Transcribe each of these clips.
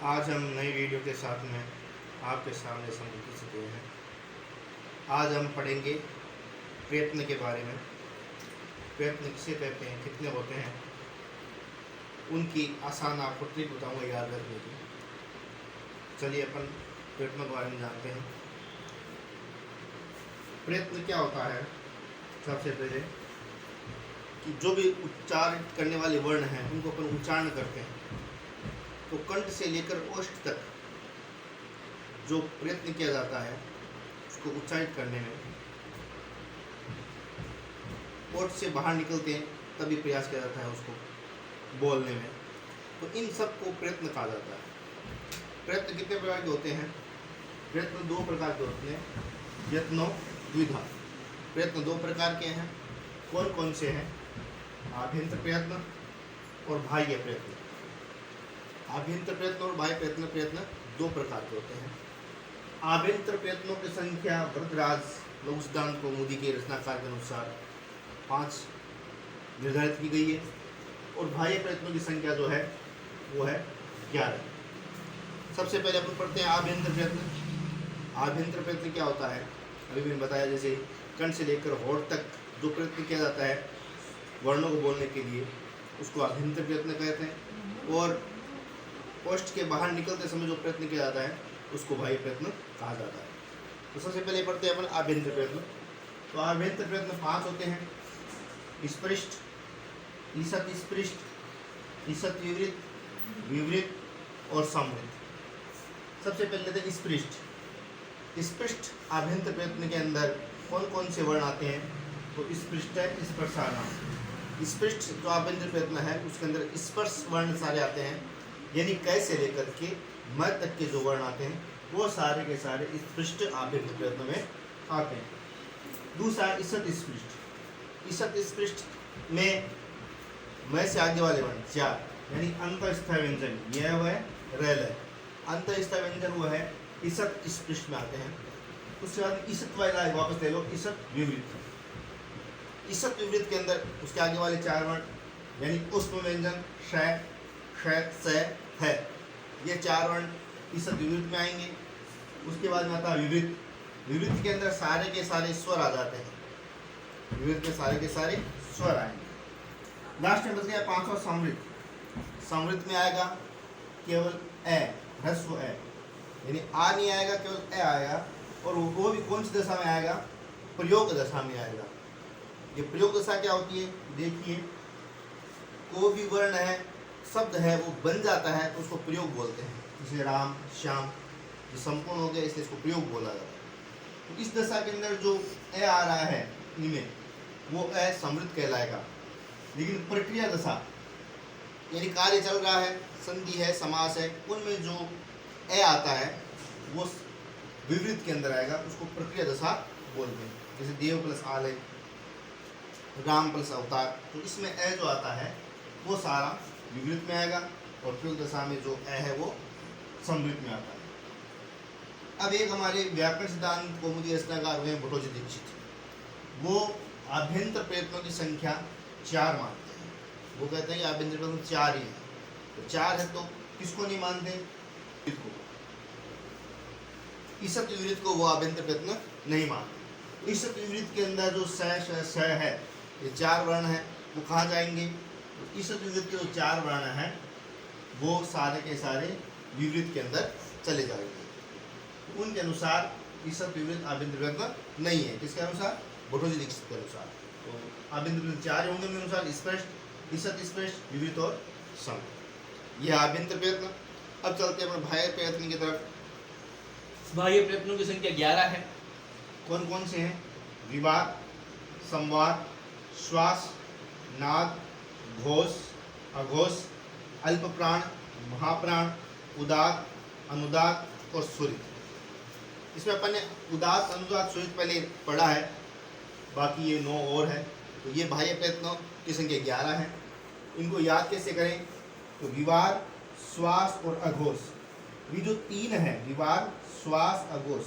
आज हम नई वीडियो के साथ में आपके सामने समझ चुके हैं। आज हम पढ़ेंगे प्रयत्न के बारे में। प्रयत्न किसे कहते हैं, कितने होते हैं, उनकी आसान आपको ट्रिक बताऊंगा याद रखने की। चलिए अपन प्रयत्नों के बारे में जानते हैं। प्रयत्न क्या होता है? सबसे पहले कि जो भी उच्चारण करने वाले वर्ण हैं उनको अपन उच्चारण करते हैं, तो कंठ से लेकर ओष्ठ तक जो प्रयत्न किया जाता है उसको उच्चारित करने में, ओठ से बाहर निकलते हैं तभी प्रयास किया जाता है उसको बोलने में, तो इन सब को प्रयत्न कहा जाता है। प्रयत्न कितने प्रकार के होते हैं? प्रयत्न दो प्रकार के होते हैं, प्रयत्नो द्विधा। प्रयत्न दो प्रकार के हैं। कौन कौन से हैं? आभ्यंतर प्रयत्न और बाह्य प्रयत्न। आभ्यंतर प्रयत्न और बाह्य प्रयत्न, प्रयत्न दो प्रकार के होते हैं। आभ्यंतर प्रयत्नों की संख्या वरदराज लघु सिद्धांत कौमुदी के रचनाकार के अनुसार 5 निर्धारित की गई है, और बाह्य प्रयत्नों की संख्या जो है वो है 11। सबसे पहले अपन पढ़ते हैं आभ्यंतर प्रयत्न। आभ्यंतर प्रयत्न क्या होता है? अभी मैंने बताया, जैसे कंठ से लेकर होठ तक जो प्रयत्न किया जाता है वर्णों को बोलने के लिए, उसको आभ्यंतर प्रयत्न कहते हैं। और ओष्ठ के बाहर निकलते समय जो प्रयत्न किया जाता है उसको बाह्य प्रयत्न कहा जाता है। तो सबसे पहले पढ़ते हैं अपन आभ्यंतर प्रयत्न। तो आभ्यंतर प्रयत्न 5 होते हैं। स्पृष्ट, ईषत् स्पृष्ट, ईषत् विवृत, विवृत और समृत। सबसे पहले लेते हैं स्पृष्ट। स्पृष्ट आभ्यंतर प्रयत्न के अंदर कौन कौन से वर्ण आते हैं? तो स्पृष्ट है स्पर्शानाम। स्पृष्ट जो आभ्यंतर प्रयत्न है उसके अंदर स्पर्श वर्ण सारे आते हैं, यानी कै से लेकर के म तक के जो वर्ण आते हैं वो सारे के सारे स्पृष्ट आभ्यंतर प्रयत्न में आते हैं। दूसरा ईषत् स्पृष्ट। ईषत् स्पृष्ट में म से आगे वाले वर्ण 4, यानी अंतस्थ व्यंजन, यह वह रेल है, अंतस्थ व्यंजन वो है ईषत् स्पृष्ट में आते हैं। उसके बाद ईषत् वाला वापस ले लो, ईषत् विवृत। ईषत् विवृत के अंदर उसके आगे वाले 4 वर्ण, यानी उष्म व्यंजन श, श, स, है, ये 4 वर्ण ईषत् विवृत में आएंगे। उसके बाद में आता है विवृत। विवृत के अंदर सारे के सारे स्वर आ जाते हैं। विवृत में सारे के सारे स्वर आएंगे। लास्ट में बच गया 5वां समृत। समृत में आएगा केवल ए, ह्रस्व ए, यानी आ नहीं आएगा, केवल ए आएगा। और वो भी कौन सी दशा में आएगा? प्रयोग दशा में आएगा। ये प्रयोग दशा क्या होती है? देखिए, कोई भी वर्ण है, शब्द है, वो बन जाता है तो उसको प्रयोग बोलते हैं। जैसे राम, श्याम, ये संपूर्ण हो गया, इसलिए इसको प्रयोग बोला जाता है। तो इस दशा के अंदर जो ए आ रहा है इनमें, वो ए समृत कहलाएगा। लेकिन प्रक्रिया दशा, यानी कार्य चल रहा है, संधि है, समास है, उनमें जो ए आता है वो विवृत के अंदर आएगा, उसको प्रक्रिया दशा बोलते हैं। जैसे देव प्लस आलय, राम प्लस अवतार, तो इसमें ए जो आता है वो सारा विवृत में आएगा, और प्रयोग दशा में जो ए है वो समृत में आता है। अब एक हमारे व्याकरण सिद्धांत कौमुदी रचनाकार हुए भट्टोजी दीक्षित, वो आभ्यंतर प्रयत्नों की संख्या 4 मानते हैं। वो कहते हैं कि आभ्यंतर प्रयत्न 4 ही है। तो 4 है तो किसको नहीं मानते? ईषत् विवृत को वो आभ्यंतर प्रयत्न नहीं मानते। ईषत् विवृत के अंदर जो स है, ये 4 वर्ण है, वो कहाँ जाएंगे? तो ईषत् विवृत के जो 4 वर्ण हैं वो सारे के सारे विवृत के अंदर चले जाएंगे। तो उनके अनुसार ईषत् विवृत आभ्यंतर प्रयत्न नहीं है। किसके अनुसार? भट्टोजी दीक्षित के अनुसार। तो आभ्यंतर प्रयत्न 4 होंगे उनके अनुसार, स्पष्ट, ईषत् स्पष्ट, विवृत और समृत। यह आभ्यंतर प्रयत्न। अब चलते हैं बाह्य प्रयत्न की तरफ। बाह्य प्रयत्नों की संख्या 11 है। कौन कौन से हैं? विवाद, संवाद, श्वास, नाद, घोष, अघोष, अल्प प्राण, महाप्राण, उदात, अनुदात और स्वरित। इसमें अपन ने उदात, अनुदात, स्वरित पहले पढ़ा है, बाकी ये 9 और है। तो ये बाह्य प्रयत्नों की संख्या 11 है। इनको याद कैसे करें? तो विवाद, श्वास और अघोष, ये जो 3 है, विवाद, श्वास, अघोष,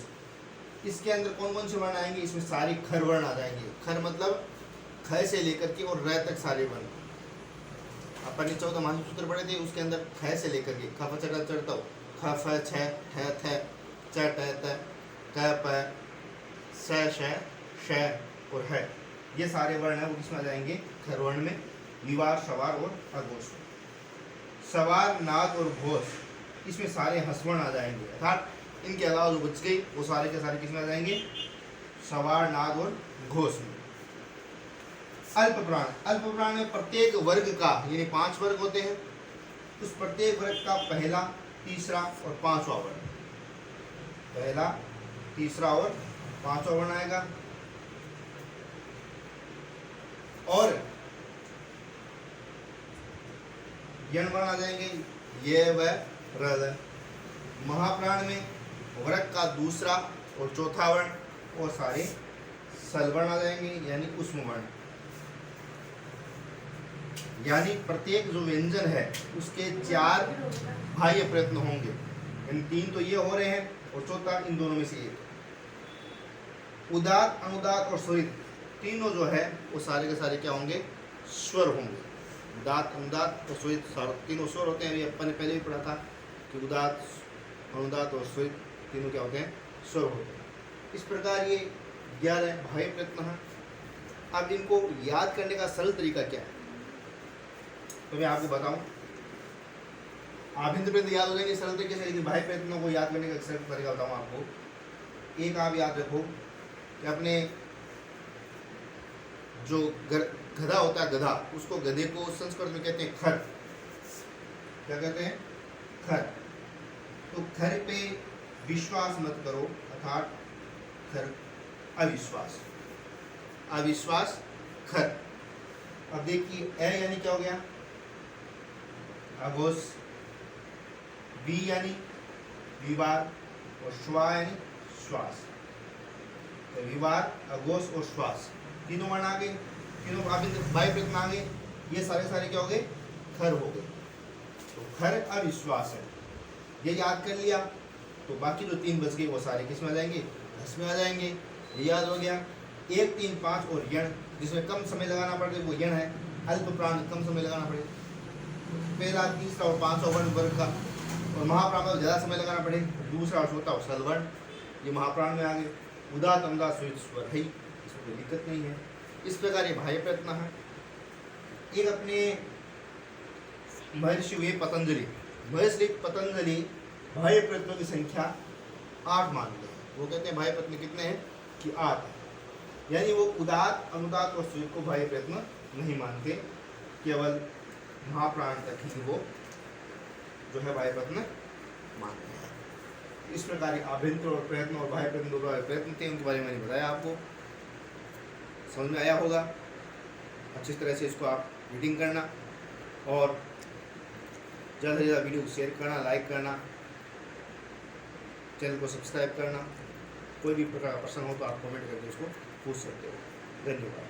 इसके अंदर कौन कौन से वर्ण आएंगे? इसमें सारे खर वर्ण आ जाएंगे। खर मतलब ख से लेकर के और र तक सारे वर्ण। अपन ने 14 मानसूत्र पढ़े थे, उसके अंदर ख से लेकर के ख चढ़ता ख फ छ ठ थ च ट त क प स श श और है, ये सारे वर्ण हैं वो किसमें आ जाएंगे? खर वर्ण में। विवार, सवार और अघोष। सवार, नाद और घोष इसमें सारे हस्वर्ण आ जाएंगे, अर्थात इनके अलावा जो बच गई वो सारे के सारे किसमें आ जाएंगे? सवार, नाद और घोष में। अल्प प्राण, अल्प प्राण में प्रत्येक वर्ग का, यानी 5 वर्ग होते हैं, उस प्रत्येक वर्ग का पहला, तीसरा और 5वां वर्ण, पहला, तीसरा और 5वां वर्ण आएगा। और यण वर्ण आ जाएंगे, ये व र। महाप्राण में वर्ग का दूसरा और चौथा वर्ण और सारे सलवर्ण आ जाएंगे, यानी उष्म वर्ण। यानी प्रत्येक जो व्यंजन है उसके 4 बाह्य प्रयत्न होंगे, यानी 3 तो ये हो रहे हैं और चौथा इन दोनों में से एक। उदात, अनुदात और स्वरित तीनों जो है वो सारे के सारे क्या होंगे? स्वर होंगे। उदात, अनुदात और स्वरित तीनों स्वर होते हैं। ये अपन ने पहले भी पढ़ा था कि उदात, अनुदात और स्वरित तीनों क्या होते हैं? स्वर होते हैं। इस प्रकार ये 11 बाह्य प्रयत्न हैं। अब इनको याद करने का सरल तरीका क्या है तो मैं आपको बताऊं। आभ्यंतर प्रयत्न याद हो जाएंगे सरल तरीके से, लेकिन बाह्य प्रयत्नों को याद करने का सरल तरीका बताऊं आपको। एक आप याद रखो कि अपने जो गधा होता है, गधा, उसको गधे को संस्कृत में कहते हैं खर। क्या कहते हैं? खर। तो खर पे विश्वास मत करो, अर्थात खर अविश्वास, अविश्वास खर। अब देखिए ए यानी क्या हो गया? अघोष, वी यानी विवाद और श्वा यानी श्वास। तो विवाद, अघोष और श्वास तीनों वर्ण आ गए, तीनों बाह्य प्रयत्न आ गए। ये सारे क्या हो गए? खर हो गए। तो खर अविश्वास है, ये याद कर लिया तो बाकी जो 3 बच गए वो सारे किसमें आ जाएंगे? घस में आ जाएंगे। ये याद हो गया। 1, 3, 5 और यण, जिसमें कम समय लगाना पड़े वो यण है। अल्प प्राण कम समय लगाना पड़े, पहला, तीसरा और 5वां वर्ण वर्ग का। और महाप्राण में ज़्यादा समय लगाना पड़े, दूसरा और चौथा और सलवर्ण, ये महाप्राण में आ गए। उदात, अनुदात, स्वरित स्वर है, इसमें कोई दिक्कत नहीं है। इस प्रकार ये बाह्य प्रयत्न है। एक अपने महर्षि हुए पतंजलि, महर्षि पतंजलि बाह्य प्रयत्नों की संख्या 8 मानते हैं। वो कहते हैं बाह्य प्रयत्न कितने हैं? कि 8 है। यानी वो उदात, अनुदात और स्वरित को बाह्य प्रयत्न नहीं मानते, केवल महाप्राण तक ही वो जो है बाह्य प्रयत्न मानते हैं। इस प्रकार आभ्यंतर और प्रयत्न और बाह्य प्रयत्न, 2 प्रयत्न थे, उनके बारे में मैंने बताया। आपको समझ में आया होगा। अच्छी तरह से इसको आप रीडिंग करना और ज़्यादा से ज़्यादा वीडियो को शेयर करना, लाइक करना, चैनल को सब्सक्राइब करना। कोई भी प्रकार का प्रश्न हो तो आप कमेंट करके उसको पूछ सकते हो। धन्यवाद।